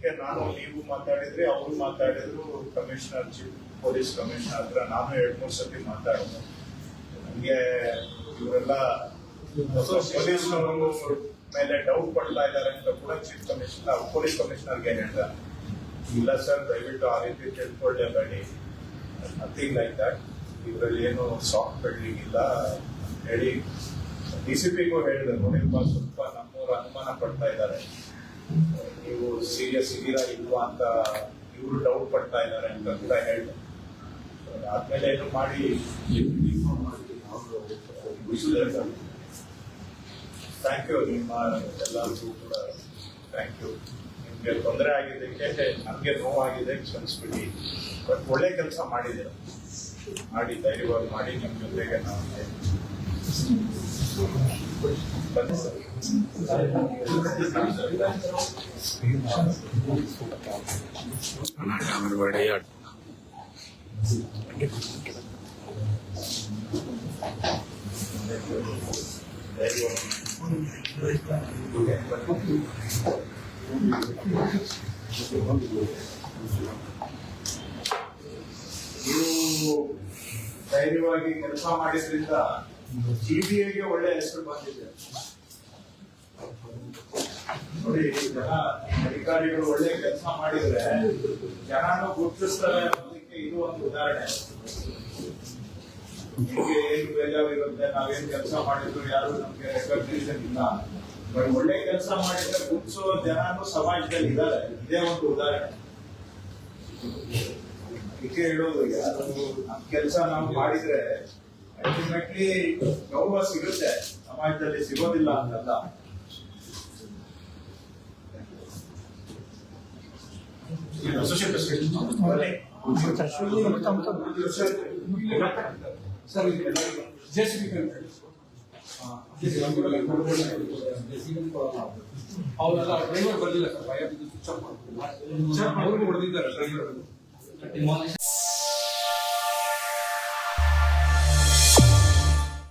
ಅದಕ್ಕೆ ನೀವು ಮಾತಾಡಿದ್ರಿ, ಅವರು ಮಾತಾಡಿದ್ರು, ಕಮಿಷನರ್ ಪೊಲೀಸ್ ಕಮಿಷನರ್ ಹತ್ರ ನಾನು 2-3 ಸತಿ ಮಾತಾಡಿದೆ. ನನಗೆ ಇವರೆಲ್ಲ ಪೊಲೀಸ್ನವರು ಮೇಲೆ ಡೌಟ್ ಪಡ್ತಾ ಇದ್ದಾರೆ ಅಂತ ಕೂಡ ಚೀಫ್ ಕಮಿಷನರ್ ಪೊಲೀಸ್ ಕಮಿಷನರ್ಗೆ ಹೇಳಿದ. ಇಲ್ಲ ಸರ್, ದಯವಿಟ್ಟು ಆ ರೀತಿ ತಿಳ್ಕೊಳ್ಳೇಬೇಡಿ, ನಥಿಂಗ್ ಲೈಕ್ ದಟ್, ಇವರಲ್ಲಿ ಏನು ಸಾಫ್ಟ್ ಬಿಲ್ಡಿಂಗ್ ಇಲ್ಲ ಹೇಳಿ DCPಗೂ ಹೇಳಿದ್ರು. ನೋಡಿಪ್ಪ, ಸ್ವಲ್ಪ ನಮ್ಮೂರು ಅನುಮಾನ ಪಡ್ತಾ ಇದ್ದಾರೆ, ನೀವು ಸೀರಿಯಸ್ ಇದೀರಾ ಇಲ್ವಾ ಅಂತ ಇವರು ಡೌಟ್ ಪಡ್ತಾ ಇದ್ದಾರೆ ಅಂತ ಕೂಡ ಹೇಳಿದೆ. ಆದ್ಮೇಲೆ ಏನು ಮಾಡಿ ಥ್ಯಾಂಕ್ ಯು. ನಿಮ್ಮ ಎಲ್ಲರಿಗೂ ಕೂಡ ಥ್ಯಾಂಕ್ ಯು. ನಿಮಗೆ ತೊಂದರೆ ಆಗಿದ್ದಕ್ಕೆ ನಮಗೆ ನೋವಾಗಿದೆ, ಕ್ಷಮಿಸ್ಬಿಡಿ. ಬಟ್ ಒಳ್ಳೆ ಕೆಲಸ ಮಾಡಿದ್ದೀರ, ಮಾಡಿ ಧೈರ್ಯವಾಗಿ ಮಾಡಿ. ನಿಮ್ಮ ಜೊತೆಗೆ ನಾವು ಬನ್ನಿ ಸರ್. ನೀವು ಧೈರ್ಯವಾಗಿ ಕೆಲಸ ಮಾಡಿದ್ರಿಂದ CBIಗೆ ಒಳ್ಳೆ ಹೆಸರು ಬಂದಿದೆ ನೋಡಿ. ಜನ ಅಧಿಕಾರಿಗಳು ಒಳ್ಳೆ ಕೆಲಸ ಮಾಡಿದ್ರೆ ಜನನು ಗುರುತಿಸ್ತಾರೆ ಅನ್ನೋದಕ್ಕೆ ಇದು ಒಂದು ಉದಾಹರಣೆ. ನಿಮಗೆ ಏನು ಬೇಜಾರಿರುತ್ತೆ, ನಾವೇನು ಕೆಲಸ ಮಾಡಿದ್ರು ಯಾರು ನಮ್ಗೆ ರೆಕಗ್ನಿಷನ್ ಇಲ್ಲ, ಬಟ್ ಒಳ್ಳೆ ಕೆಲಸ ಮಾಡಿದ್ರೆ ಗುರುತಿಸೋ ಜನನು ಸಮಾಜದಲ್ಲಿ ಇದ್ದಾರೆ. ಇದೇ ಒಂದು ಉದಾಹರಣೆ. ಇದಕ್ಕೆ ಹೇಳೋದು, ಯಾರು ನಮ್ಮ ಕೆಲಸ ನಾವು ಮಾಡಿದ್ರೆ ಅಲ್ಟಿಮೇಟ್ಲಿ ಗೌರವ ಸಿಗುತ್ತೆ, ಸಮಾಜದಲ್ಲಿ ಸಿಗೋದಿಲ್ಲ ಅಂತಲ್ಲ. ಅವರೆಲ್ಲ ಡ್ರೈವರ್ ಬರಲಿಲ್ಲ ಸರ್, ಭಯ ಬಿದ್ದು ಸ್ವಿಚ್ ಆಫ್ ಮಾಡ್ತಾರೆ. ಹೊಡೆದಿದ್ದಾರೆ ಡ್ರೈವರ್.